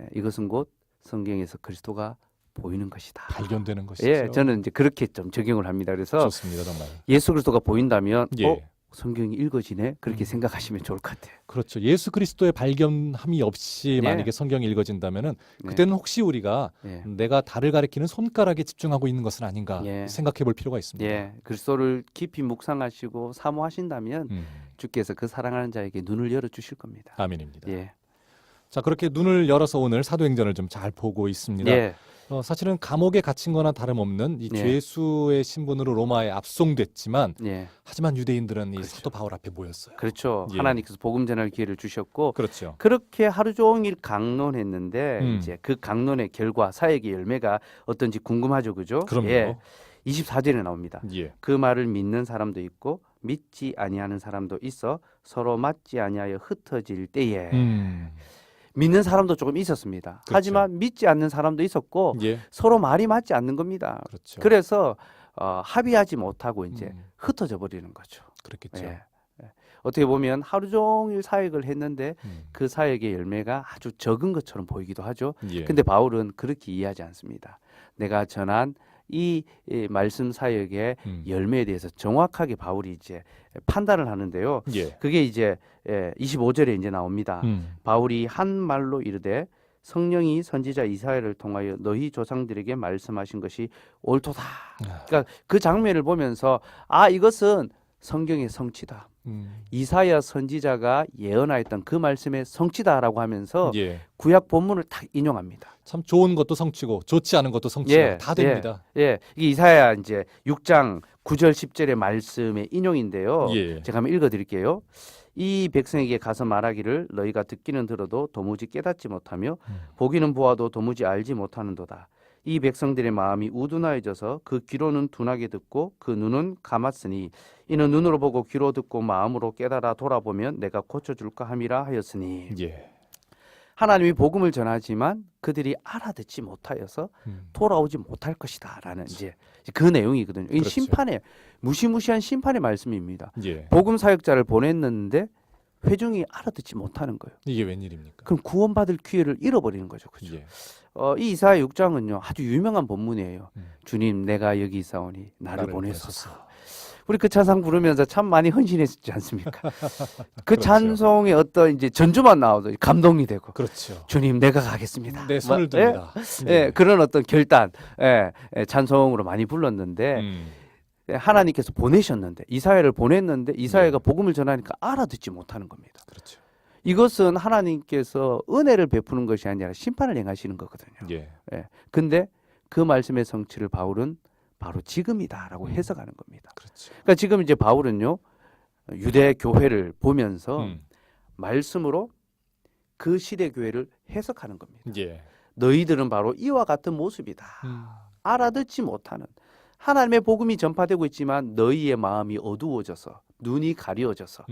예, 이것은 곧 성경에서 그리스도가 보이는 것이다. 발견되는 것이죠. 예, 저는 이제 그렇게 좀 적용을 합니다. 그래서 좋습니다, 정말. 예수 그리스도가 보인다면 예. 성경이 읽어지네. 그렇게 생각하시면 좋을 것 같아요. 그렇죠. 예수 그리스도의 발견함이 없이 예. 만약에 성경이 읽어진다면은 네. 그때는 혹시 우리가 예. 내가 달을 가리키는 손가락에 집중하고 있는 것은 아닌가 예. 생각해 볼 필요가 있습니다. 예, 그리스도를 깊이 묵상하시고 사모하신다면 주께서 그 사랑하는 자에게 눈을 열어 주실 겁니다. 아멘입니다. 예. 자, 그렇게 눈을 열어서 오늘 사도행전을 좀 잘 보고 있습니다. 예. 사실은 감옥에 갇힌 거나 다름없는 이 예. 죄수의 신분으로 로마에 압송됐지만 예. 하지만 유대인들은 이 그렇죠. 사도 바울 앞에 모였어요. 그렇죠. 예. 하나님께서 복음 전할 기회를 주셨고 그렇죠. 그렇게 하루 종일 강론했는데 이제 그 강론의 결과 사역의 열매가 어떤지 궁금하죠. 그죠? 그럼요. 예. 24절에 나옵니다. 예. 그 말을 믿는 사람도 있고 믿지 아니하는 사람도 있어 서로 맞지 아니하여 흩어질 때에 믿는 사람도 조금 있었습니다. 그렇죠. 하지만 믿지 않는 사람도 있었고 예. 서로 말이 맞지 않는 겁니다. 그렇죠. 그래서 합의하지 못하고 이제 흩어져 버리는 거죠. 그렇겠죠. 예. 어떻게 보면 하루 종일 사역을 했는데 음. 그 사역의 열매가 아주 적은 것처럼 보이기도 하죠. 예. 근데 바울은 그렇게 이해하지 않습니다. 내가 전한 이 말씀 사역의 열매에 대해서 정확하게 바울이 이제 판단을 하는데요. 예. 그게 이제 25절에 이제 나옵니다. 바울이 한 말로 이르되 성령이 선지자 이사야를 통하여 너희 조상들에게 말씀하신 것이 옳도다. 그러니까 그 장면을 보면서 이것은 성경의 성취다. 이사야 선지자가 예언하였던 그 말씀의 성취다라고 하면서 예. 구약 본문을 딱 인용합니다. 참 좋은 것도 성취고 좋지 않은 것도 성취고 다 됩니다. 예. 이게 이사야 이제 6장 9절 10절의 말씀의 인용인데요. 예. 제가 한번 읽어 드릴게요. 이 백성에게 가서 말하기를 너희가 듣기는 들어도 도무지 깨닫지 못하며 보기는 보아도 도무지 알지 못하는도다. 이 백성들의 마음이 우둔하여져서 그 귀로는 둔하게 듣고 그 눈은 감았으니 이는 눈으로 보고 귀로 듣고 마음으로 깨달아 돌아보면 내가 고쳐줄까 함이라 하였으니 예. 하나님이 복음을 전하지만 그들이 알아듣지 못하여서 돌아오지 못할 것이다라는 이제 그 내용이거든요. 이 그렇죠. 심판의 무시무시한 심판의 말씀입니다. 예. 복음 사역자를 보냈는데 회중이 알아듣지 못하는 거예요. 이게 웬일입니까? 그럼 구원받을 기회를 잃어버리는 거죠. 그렇죠? 예. 이 이사야 6장은요 아주 유명한 본문이에요. 주님 내가 여기 있사오니 나를 보내소서. 우리 그 찬상 부르면서 참 많이 헌신했지 않습니까? 그 그렇죠. 찬송의 어떤 이제 전주만 나와도 감동이 되고 그렇죠. 주님 내가 가겠습니다. 내 손을 뭐, 듭니다. 예, 그런 어떤 결단, 찬송으로 많이 불렀는데 하나님께서 보내셨는데 이사야를 보냈는데 이사야가 복음을 전하니까 알아듣지 못하는 겁니다. 그렇죠. 이것은 하나님께서 은혜를 베푸는 것이 아니라 심판을 행하시는 거거든요. 예. 근데 그 말씀의 성취를 바울은 바로 지금이다라고 해석하는 겁니다. 그렇죠. 그러니까 지금 이제 바울은요 유대 교회를 보면서 음. 말씀으로 그 시대 교회를 해석하는 겁니다. 예. 너희들은 바로 이와 같은 모습이다. 알아듣지 못하는 하나님의 복음이 전파되고 있지만 너희의 마음이 어두워져서 눈이 가려져서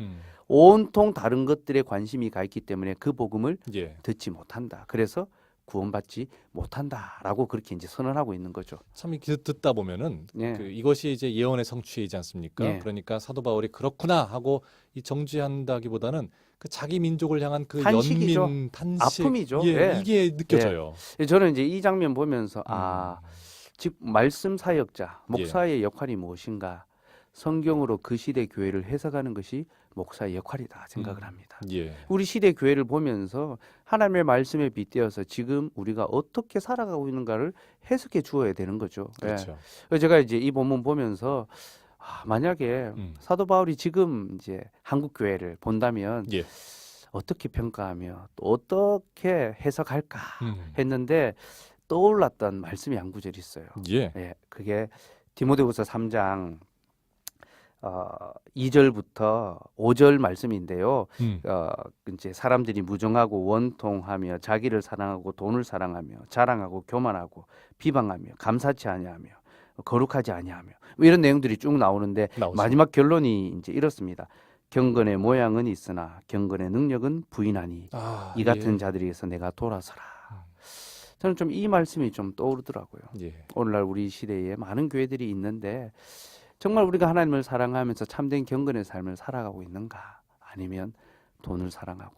온통 다른 것들에 관심이 가 있기 때문에 그 복음을 예. 듣지 못한다. 그래서 구원받지 못한다라고 그렇게 이제 선언하고 있는 거죠. 참 이렇게 듣다 보면은 예. 이것이 이제 예언의 성취이지 않습니까? 예. 그러니까 사도 바울이 그렇구나 하고 이 정죄한다기보다는 그 자기 민족을 향한 그 탄식이죠. 연민 탄식, 아픔이죠. 예, 예. 이게 느껴져요. 저는 이제 이 장면 보면서 음. 즉 말씀 사역자, 목사의 역할이 무엇인가? 성경으로 그 시대 교회를 해석하는 것이 목사의 역할이다 생각을 합니다. 예. 우리 시대 교회를 보면서 하나님의 말씀에 빗대어서 지금 우리가 어떻게 살아가고 있는가를 해석해 주어야 되는 거죠. 그렇죠. 그래서 제가 이제 이 본문 보면서 만약에 사도 바울이 지금 이제 한국 교회를 본다면 예. 어떻게 평가하며 또 어떻게 해석할까 했는데 떠올랐던 말씀이 한 구절이 있어요. 예. 그게 디모데후서 3장 2절부터 5절 말씀인데요. 이제 사람들이 무정하고 원통하며 자기를 사랑하고 돈을 사랑하며 자랑하고 교만하고 비방하며 감사치 아니하며 거룩하지 아니하며 뭐 이런 내용들이 쭉 나오는데 나오죠. 마지막 결론이 이제 이렇습니다. 경건의 모양은 있으나 경건의 능력은 부인하니 이 같은 자들에게서 내가 돌아서라. 저는 좀 이 말씀이 좀 떠오르더라고요. 예. 오늘날 우리 시대에 많은 교회들이 있는데 정말 우리가 하나님을 사랑하면서 참된 경건의 삶을 살아가고 있는가? 아니면 돈을 사랑하고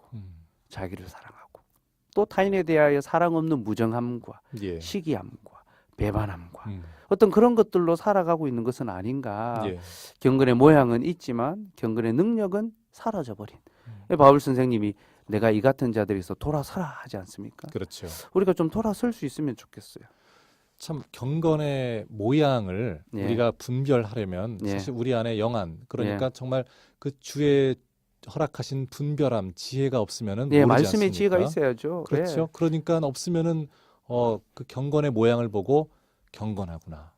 자기를 사랑하고 또 타인에 대하여 사랑 없는 무정함과 예. 시기함과 배반함과 어떤 그런 것들로 살아가고 있는 것은 아닌가? 경건의 모양은 있지만 경건의 능력은 사라져버린. 바울 선생님이 내가 이 같은 자들에서 돌아서라 하지 않습니까? 그렇죠. 우리가 좀 돌아설 수 있으면 좋겠어요. 참 경건의 모양을 우리가 분별하려면 사실 우리 안에 영안 그러니까 정말 그 주의 허락하신 분별함 지혜가 없으면은 모르지 말씀의 않습니까? 지혜가 있어야죠. 그렇죠. 그러니까 없으면은 그 경건의 모양을 보고 경건하구나.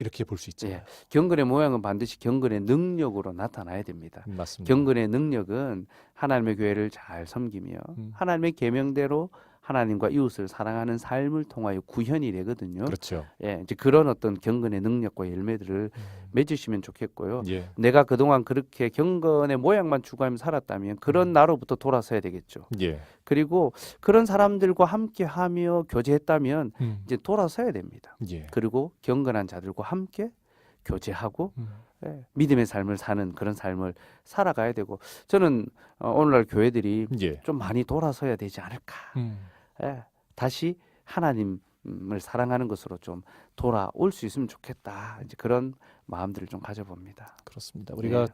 이렇게 볼 수 있잖아요. 경건의 모양은 반드시 경건의 능력으로 나타나야 됩니다. 맞습니다. 경건의 능력은 하나님의 교회를 잘 섬기며 하나님의 계명대로 하나님과 이웃을 사랑하는 삶을 통하여 구현이 되거든요. 그렇죠. 이제 그런 어떤 경건의 능력과 열매들을 맺으시면 좋겠고요. 예. 내가 그동안 그렇게 경건의 모양만 추구하며 살았다면 그런 나로부터 돌아서야 되겠죠. 예. 그리고 그런 사람들과 함께하며 교제했다면 이제 돌아서야 됩니다. 예. 그리고 경건한 자들과 함께 교제하고 믿음의 삶을 사는 그런 삶을 살아가야 되고 저는 오늘날 교회들이 좀 많이 돌아서야 되지 않을까. 다시 하나님을 사랑하는 것으로 좀 돌아올 수 있으면 좋겠다. 이제 그런 마음들을 좀 가져봅니다. 그렇습니다. 우리가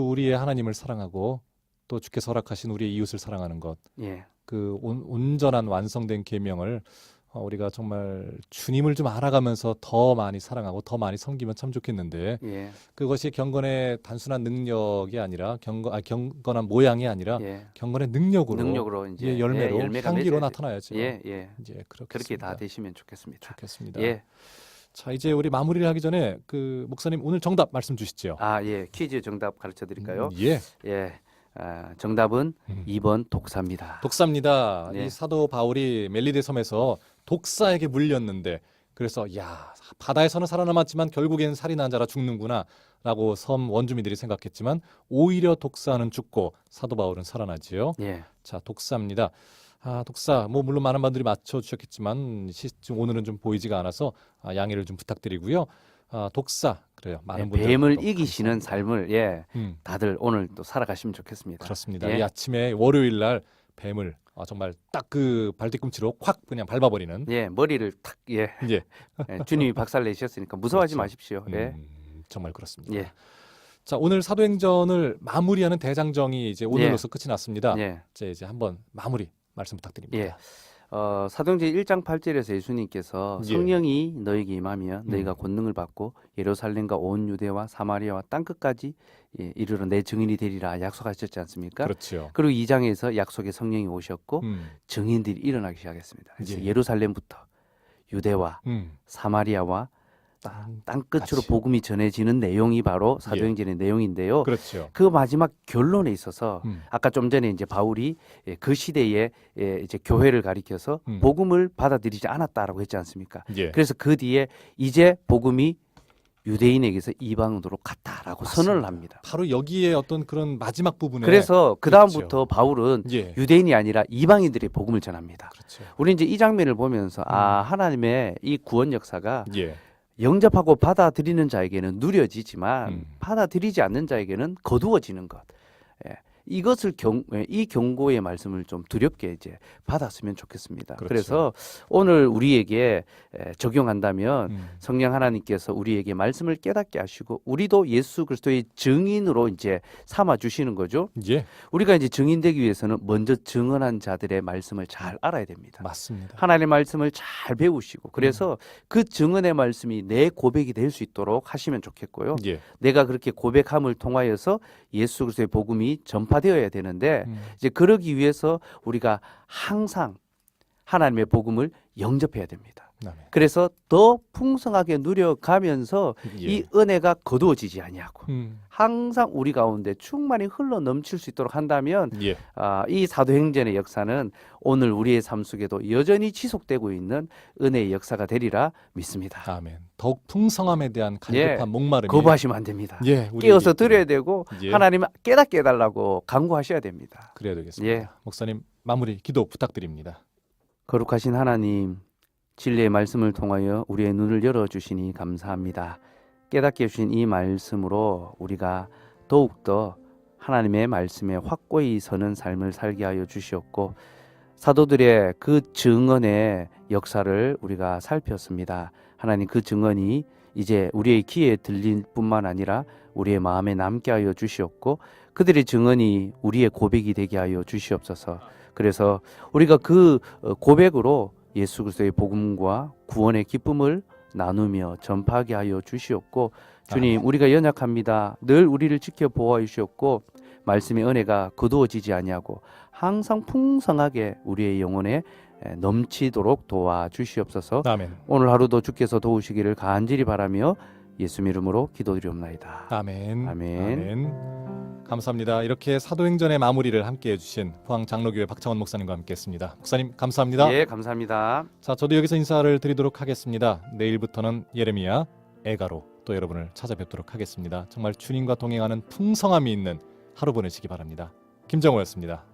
우리의 하나님을 사랑하고 또 주께서 허락하신 우리의 이웃을 사랑하는 것, 그 온전한 완성된 계명을 우리가 정말 주님을 좀 알아가면서 더 많이 사랑하고 더 많이 섬기면 참 좋겠는데 예. 그것이 경건의 단순한 능력이 아니라 경건한 모양이 아니라 예. 경건의 능력으로, 능력으로 이제 예, 열매로 열매가 향기로 맺어야지. 나타나야죠. 예, 예. 이제 그렇게 다 되시면 좋겠습니다. 좋겠습니다. 예. 자, 이제 우리 마무리를 하기 전에 그 목사님 오늘 정답 말씀 주시죠. 예. 퀴즈 정답 가르쳐 드릴까요? 예. 예. 정답은 2번 독사입니다. 독사입니다. 네. 이 사도 바울이 멜리데 섬에서 독사에게 물렸는데 그래서 야, 바다에서는 살아남았지만 결국엔 살인한 자라 죽는구나라고 섬 원주민들이 생각했지만 오히려 독사는 죽고 사도 바울은 살아나지요. 예. 자, 독사입니다. 독사 뭐 물론 많은 분들이 맞춰 주셨겠지만 오늘은 좀 보이지가 않아서 양해를 좀 부탁드리고요. 독사 그래요. 많은 분들 뱀을 또 이기시는 감사합니다. 삶을 음, 다들 오늘 또 살아가시면 좋겠습니다. 그렇습니다. 예. 이 아침에 월요일 날 뱀을 정말 딱 그 발뒤꿈치로 확 그냥 밟아버리는 예, 머리를 탁 예, 주님이 박살 내셨으니까 무서워하지 그렇죠. 마십시오. 예. 정말 그렇습니다. 예. 자, 오늘 사도행전을 마무리하는 대장정이 이제 오늘로서 끝이 났습니다. 예. 이제 한번 마무리 말씀 부탁드립니다. 예. 사도행전 1장 8절에서 예수님께서 예. 성령이 너에게 임하면 너희가 권능을 받고 예루살렘과 온 유대와 사마리아와 땅 끝까지 이르러 내 증인이 되리라 약속하셨지 않습니까? 그렇죠. 그리고 2장에서 약속의 성령이 오셨고 음, 증인들이 일어나기 시작했습니다. 그래서 예. 예루살렘부터 유대와 음, 사마리아와 땅 끝으로 같이. 복음이 전해지는 내용이 바로 사도행전의 내용인데요. 그렇죠. 그 마지막 결론에 있어서 음, 아까 좀 전에 이제 바울이 그 시대에 이제 교회를 가리켜서 복음을 받아들이지 않았다라고 했지 않습니까? 예. 그래서 그 뒤에 이제 복음이 유대인에게서 이방으로 갔다라고 맞습니다. 선언을 합니다. 바로 여기에 어떤 그런 마지막 부분에 그래서 그 다음부터 바울은 예. 유대인이 아니라 이방인들의 복음을 전합니다. 그렇죠. 우리 이제 이 장면을 보면서 하나님의 이 구원 역사가 예. 영접하고 받아들이는 자에게는 누려지지만 받아들이지 않는 자에게는 거두어지는 것. 이것을 이 경고의 말씀을 좀 두렵게 이제 받았으면 좋겠습니다. 그렇죠. 그래서 오늘 우리에게 적용한다면 음, 성령 하나님께서 우리에게 말씀을 깨닫게 하시고 우리도 예수 그리스도의 증인으로 이제 삼아 주시는 거죠. 예. 우리가 이제 증인되기 위해서는 먼저 증언한 자들의 말씀을 잘 알아야 됩니다. 맞습니다. 하나님의 말씀을 잘 배우시고 그래서 그 증언의 말씀이 내 고백이 될 수 있도록 하시면 좋겠고요. 예. 내가 그렇게 고백함을 통하여서 예수 그리스도의 복음이 전파되어야 되는데 이제 그러기 위해서 우리가 항상 하나님의 복음을 영접해야 됩니다. 아멘. 그래서 더 풍성하게 누려가면서 예. 이 은혜가 거두어지지 아니하고 음, 항상 우리 가운데 충만히 흘러 넘칠 수 있도록 한다면 예. 이 사도행전의 역사는 오늘 우리의 삶 속에도 여전히 지속되고 있는 은혜의 역사가 되리라 믿습니다. 아멘. 더욱 풍성함에 대한 간절한 목마름이 거부하시면 안 됩니다. 예, 우리에게 깨어서 있기를. 드려야 되고 예. 하나님 깨닫게 해달라고 간구하셔야 됩니다. 그래야 되겠습니다. 예. 목사님 마무리 기도 부탁드립니다. 거룩하신 하나님, 진리의 말씀을 통하여 우리의 눈을 열어주시니 감사합니다. 깨닫게 해주신 이 말씀으로 우리가 더욱더 하나님의 말씀에 확고히 서는 삶을 살게 하여 주시었고 사도들의 그 증언의 역사를 우리가 살폈습니다. 하나님 그 증언이 이제 우리의 귀에 들릴 뿐만 아니라 우리의 마음에 남게 하여 주시었고 그들의 증언이 우리의 고백이 되게 하여 주시옵소서. 그래서 우리가 그 고백으로 예수 그리스도의 복음과 구원의 기쁨을 나누며 전파하게 하여 주시옵고 주님 우리가 연약합니다. 늘 우리를 지켜 보호하여 주시옵고 말씀의 은혜가 거두어지지 아니하고 항상 풍성하게 우리의 영혼에 넘치도록 도와주시옵소서. 아멘. 오늘 하루도 주께서 도우시기를 간절히 바라며 예수 이름으로 기도드리옵나이다. 아멘. 아멘. 아멘. 감사합니다. 이렇게 사도행전의 마무리를 함께 해주신 포항 장로교회 박창원 목사님과 함께했습니다. 목사님 감사합니다. 예, 감사합니다. 자, 저도 여기서 인사를 드리도록 하겠습니다. 내일부터는 예레미야, 애가로 또 여러분을 찾아뵙도록 하겠습니다. 정말 주님과 동행하는 풍성함이 있는 하루 보내시기 바랍니다. 김정호였습니다.